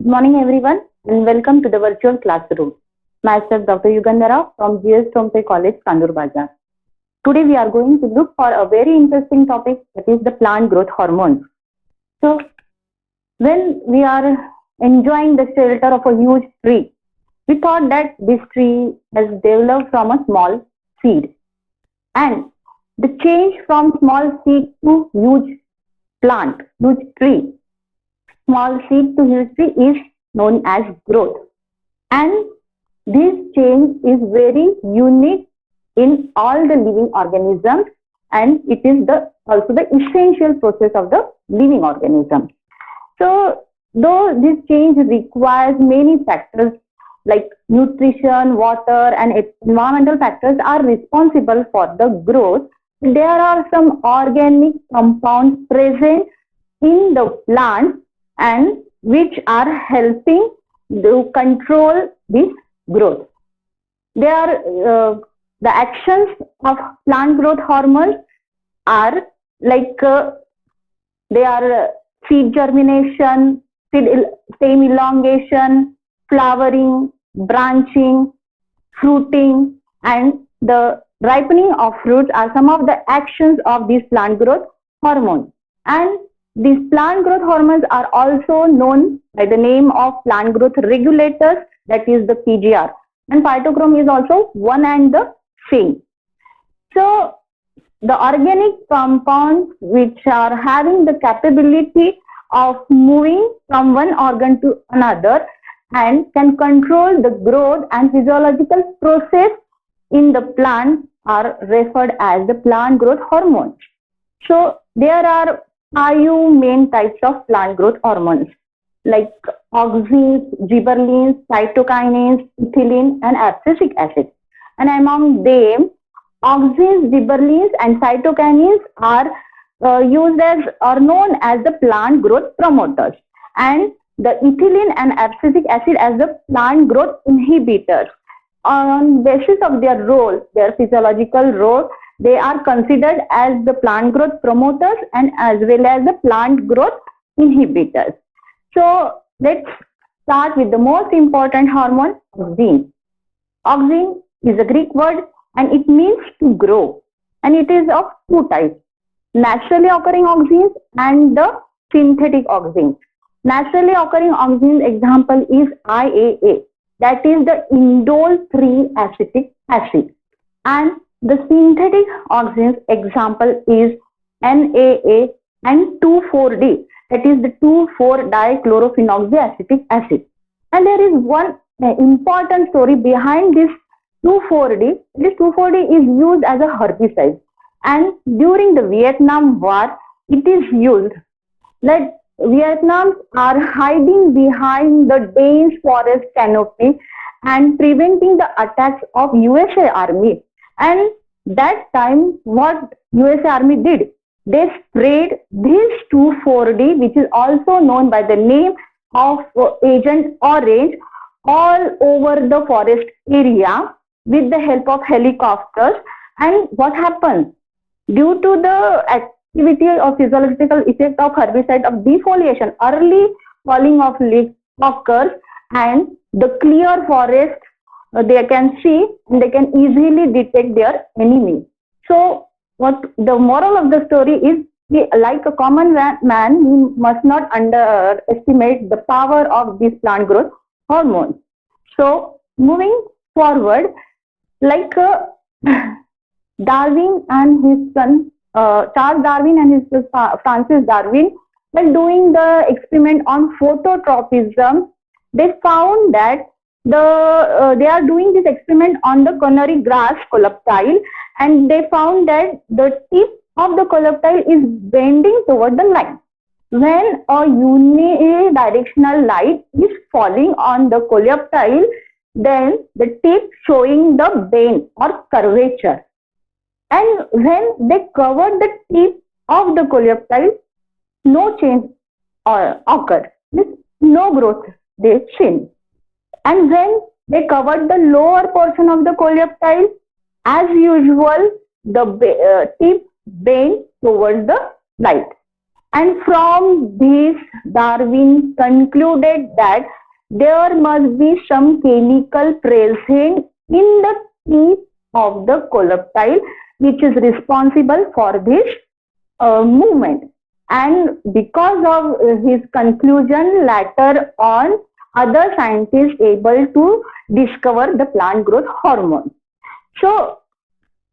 Good morning, everyone, and welcome to the virtual classroom. Myself, Dr. Yugandhara from GS Tompe College, Kandur Bazar. Today, we are going to look for a very interesting topic, that is the plant growth hormones. So, when we are enjoying the shelter of a huge tree, we thought that this tree has developed from a small seed, and the change from small seed to huge plant, huge tree, small seed to huge tree is known as growth. And this change is very unique in all the living organisms, and it is also the essential process of the living organism. So, though this change requires many factors like nutrition, water, and environmental factors are responsible for the growth, there are some organic compounds present in the plant and which are helping to control this growth. They are the actions of plant growth hormones are like they are seed germination, stem elongation, flowering, branching, fruiting, and the ripening of fruits are some of the actions of these plant growth hormones. And these plant growth hormones are also known by the name of plant growth regulators, that is the PGR. And phytochrome is also one and the same. So, the organic compounds which are having the capability of moving from one organ to another and can control the growth and physiological process in the plant are referred as the plant growth hormones. So, there are 5 main types of plant growth hormones like auxins, gibberellins, cytokinins, ethylene, and abscisic acid. And among them, auxins, gibberellins, and cytokinins are used as or known as the plant growth promoters, and the ethylene and abscisic acid as the plant growth inhibitors. On basis of their role, their physiological role, they are considered as the plant growth promoters and as well as the plant growth inhibitors. So let's start with the most important hormone, auxin. Auxin is a Greek word and it means to grow, and it is of 2 types, naturally occurring auxins and the synthetic auxins. Naturally occurring auxin example is IAA, that is the indole 3 acetic acid, and the synthetic auxins example is NAA and 2,4-D, that is the 2,4-dichlorophenoxyacetic acid. And there is one important story behind this 2,4-D. This 2,4-D is used as a herbicide, and during the Vietnam War, it is used that Vietnam are hiding behind the dense forest canopy and preventing the attacks of USA Army. And that time, what USA Army did, they sprayed this 2,4-D, which is also known by the name of Agent Orange, all over the forest area with the help of helicopters. And what happens? Due to the activity or physiological effect of herbicide of defoliation, early falling of leaves occurs, and the clear forest they can see and they can easily detect their enemy. So, what the moral of the story is, like a common man, we must not underestimate the power of these plant growth hormones. So, moving forward, like Darwin and his son, Charles Darwin and his son Francis Darwin, when doing the experiment on phototropism, they found that they are doing this experiment on the Connery grass coloptile, and they found that the tip of the coloptile is bending toward the light. When a unidirectional light is falling on the coloptile, then the tip showing the bend or curvature. And when they covered the tip of the coloptile, no change occurred, no growth they seen. And when they covered the lower portion of the coloptile, as usual, the tip bent towards the light. And from this, Darwin concluded that there must be some chemical present in the tip of the coleoptile which is responsible for this movement. And because of his conclusion, later on, other scientists able to discover the plant growth hormone. So,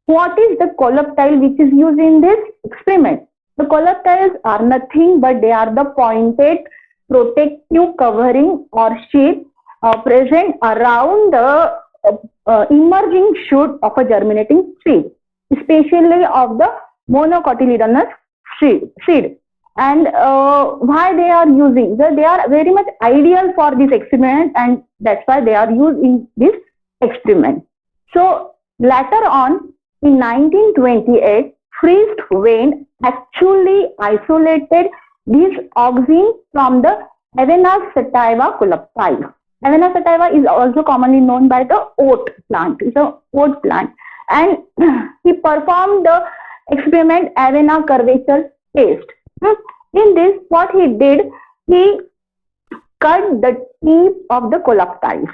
what is the coleoptile which is used in this experiment? The coleoptiles are nothing but they are the pointed protective covering or sheath present around the emerging shoot of a germinating seed, especially of the monocotyledonous seed. And why they are using? They are very much ideal for this experiment, and that's why they are used in this experiment. So later on, in 1928, Fritz Wayne actually isolated this auxin from the Avena sativa coleoptile. Avena sativa is also commonly known by the oat plant. It's a oat plant. And he performed the experiment Avena curvature test. In this, what he did, he cut the tip of the coleoptile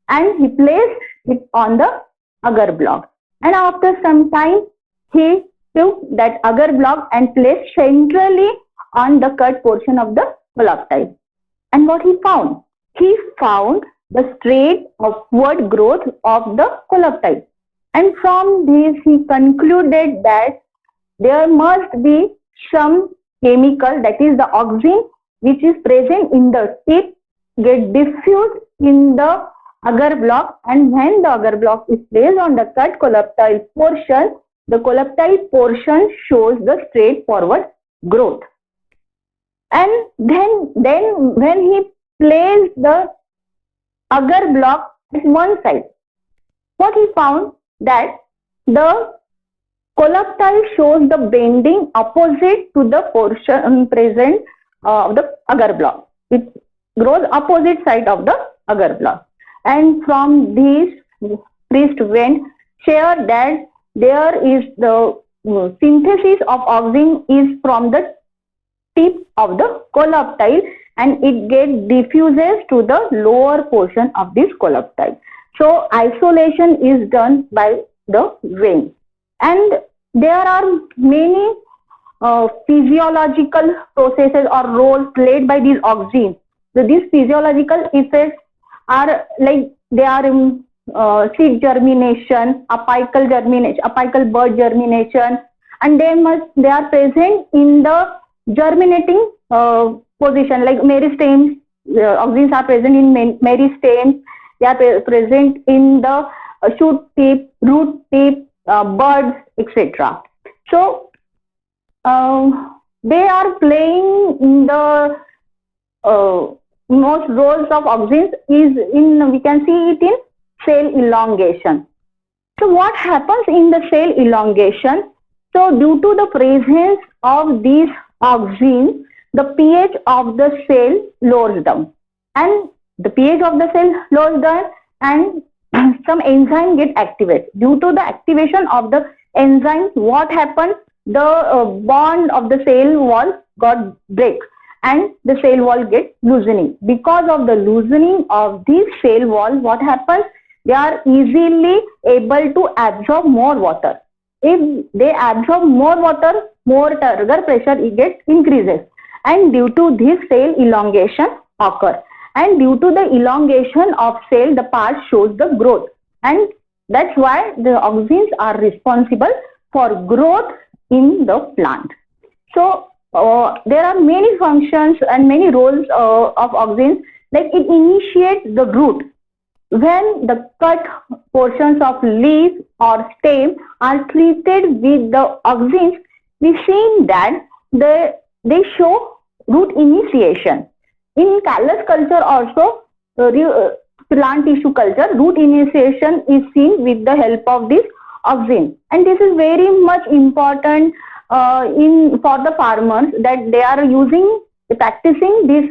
and he placed it on the agar block. And after some time, he took that agar block and placed centrally on the cut portion of the coleoptile. And what he found? He found the straight upward growth of the coleoptile. And from this, he concluded that there must be some chemical, that is the auxin, which is present in the tip, get diffused in the agar block, and when the agar block is placed on the cut coleoptile portion, the coleoptile portion shows the straightforward growth. And then when he placed the agar block at one side, what he found that the coleoptile shows the bending opposite to the portion present of the agar block. It grows opposite side of the agar block. And from this, Fritz Wayne shared that there is the synthesis of auxin is from the tip of the coleoptile and it gets diffuses to the lower portion of this coleoptile. So isolation is done by the Wayne. And there are many physiological processes or roles played by these auxins. So these physiological effects are like they are in seed germination, apical bud germination, and they are present in the germinating position, like meristems. Auxins are present in meristems. They are present in the shoot tip, root tip, buds, etc. So they are playing in the most roles of auxins is in, we can see it in cell elongation. So what happens in the cell elongation? So due to the presence of these auxins, the pH of the cell lowers down, and the pH of the cell lowers down, and some enzyme get activated. Due to the activation of the enzyme, what happens? The bond of the cell wall got break and the cell wall get loosening. Because of the loosening of this cell wall, what happens? They are easily able to absorb more water. If they absorb more water, more turgor pressure it increases, and due to this cell elongation occur. And due to the elongation of cell, the part shows the growth, and that's why the auxins are responsible for growth in the plant. So there are many functions and many roles of auxins, like it initiates the root. When the cut portions of leaf or stem are treated with the auxins, we see that they show root initiation. In callus culture also, plant tissue culture, root initiation is seen with the help of this auxin, and this is very much important for the farmers, that they are practicing this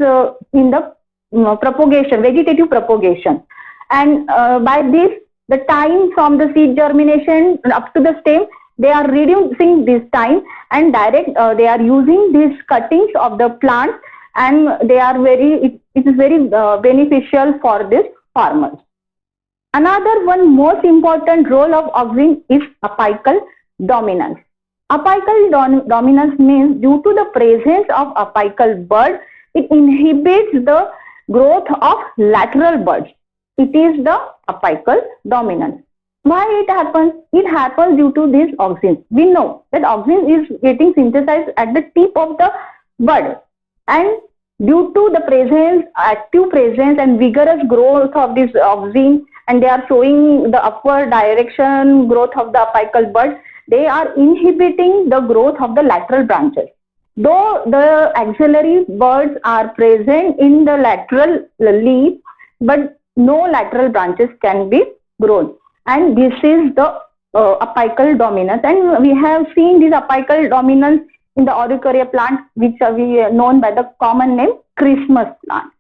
in the propagation, vegetative propagation. And by this, the time from the seed germination up to the stem they are reducing this time, and they are using these cuttings of the plants, and they are it is very beneficial for this farmers. Another one most important role of auxin is apical dominance. Apical dominance means due to the presence of apical bud, it inhibits the growth of lateral buds. It is the apical dominance. Why it happens? It happens due to these auxins. We know that auxin is getting synthesized at the tip of the bud, and due to the presence, active presence and vigorous growth of this auxin, and they are showing the upward direction growth of the apical bud, they are inhibiting the growth of the lateral branches. Though the axillary buds are present in the lateral leaf, but no lateral branches can be grown. And this is the apical dominance. And we have seen this apical dominance in the Oricoria plant, which we are known by the common name Christmas plant.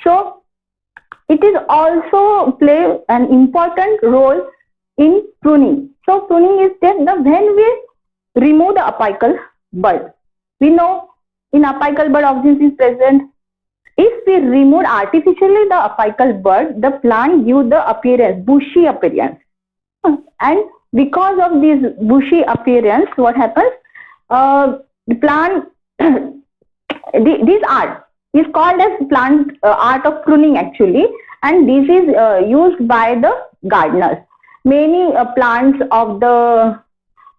So it is also play an important role in pruning. So pruning is that when we remove the apical bud. We know in apical bud auxin is present. If we remove artificially the apical bud, the plant gives the appearance, bushy appearance. And because of this bushy appearance, what happens? The plant, this art is called as plant art of pruning actually, and this is used by the gardeners. Many plants of the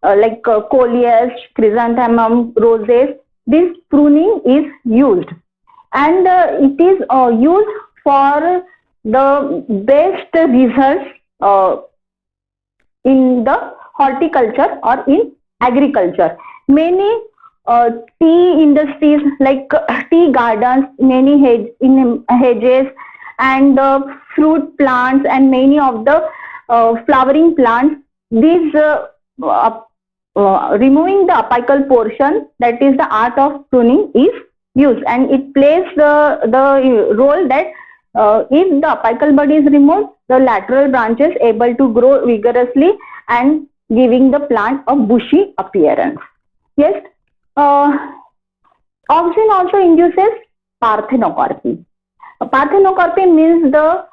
like coleus, chrysanthemum, roses, this pruning is used, and it is used for the best results in the horticulture or in agriculture. Many tea industries like tea gardens, many hedges and fruit plants and many of the flowering plants, these removing the apical portion, that is the art of pruning, is used, and it plays the role that if the apical bud is removed, the lateral branches able to grow vigorously and giving the plant a bushy appearance. Yes, auxin also induces parthenocarpy. Parthenocarpy means the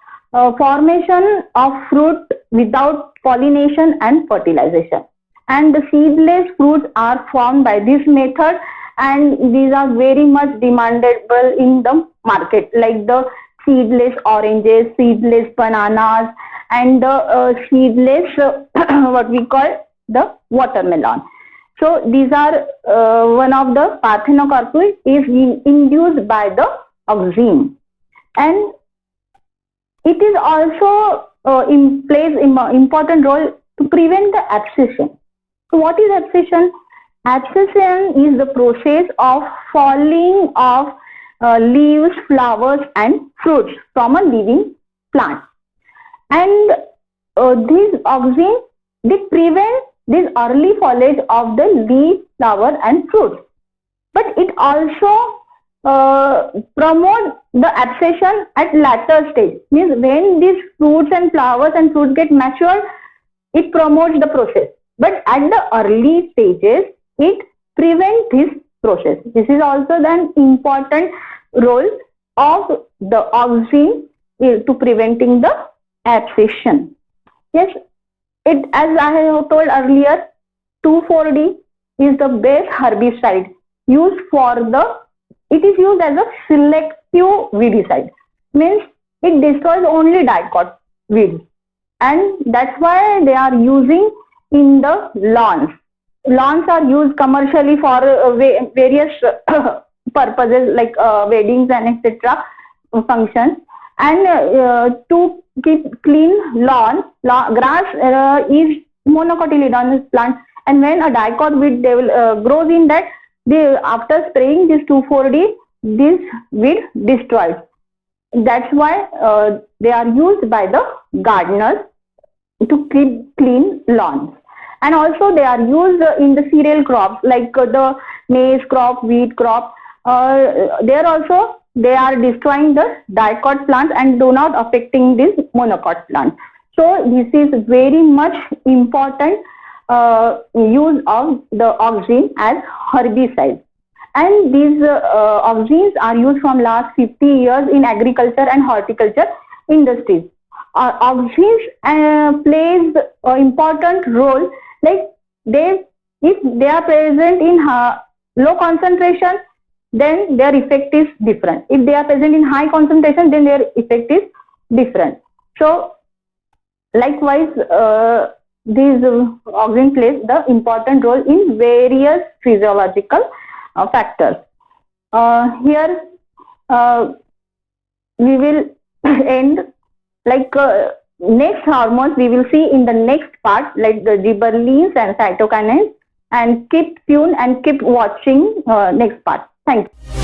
formation of fruit without pollination and fertilization. And the seedless fruits are formed by this method, and these are very much demandable in the market, like the seedless oranges, seedless bananas, and the seedless what we call the watermelon. So these are one of the parthenocarpy is induced by the auxin, and it is also plays important role to prevent the abscission. So what is abscission? Abscission is the process of falling of leaves, flowers and fruits from a living plant. And these auxin, they prevent this early foliage of the leaf, flower and fruits. But it also promote the abscission at later stage. Means when these fruits and flowers and fruits get matured, it promotes the process. But at the early stages, it prevents this process. This is also an important role of the auxin to preventing the abscission. Yes, it, as I have told earlier, 2,4-D is the best herbicide used for the. It is used as a selective weedicide. Means it destroys only dicot weeds, and that's why they are using in the lawns. Lawns are used commercially for various purposes like weddings and etc. functions. And to keep clean lawn, grass is monocotyledonous plant, and when a dicot weed grows in that, after spraying this 2,4-D, this weed destroys. That's why they are used by the gardeners to keep clean lawns. And also they are used in the cereal crops like the maize crop, wheat crop. There also they are destroying the dicot plants and do not affecting this monocot plant. So this is very much important use of the auxin as herbicide. And these auxins are used from last 50 years in agriculture and horticulture industries. Auxins plays an important role, like if they are present in low concentration, then their effect is different. If they are present in high concentration, then their effect is different. So likewise, these auxin plays the important role in various physiological factors. Here we will end, like next hormones we will see in the next part, like the gibberellins and cytokinins, and keep tuned and keep watching next part. Thank you.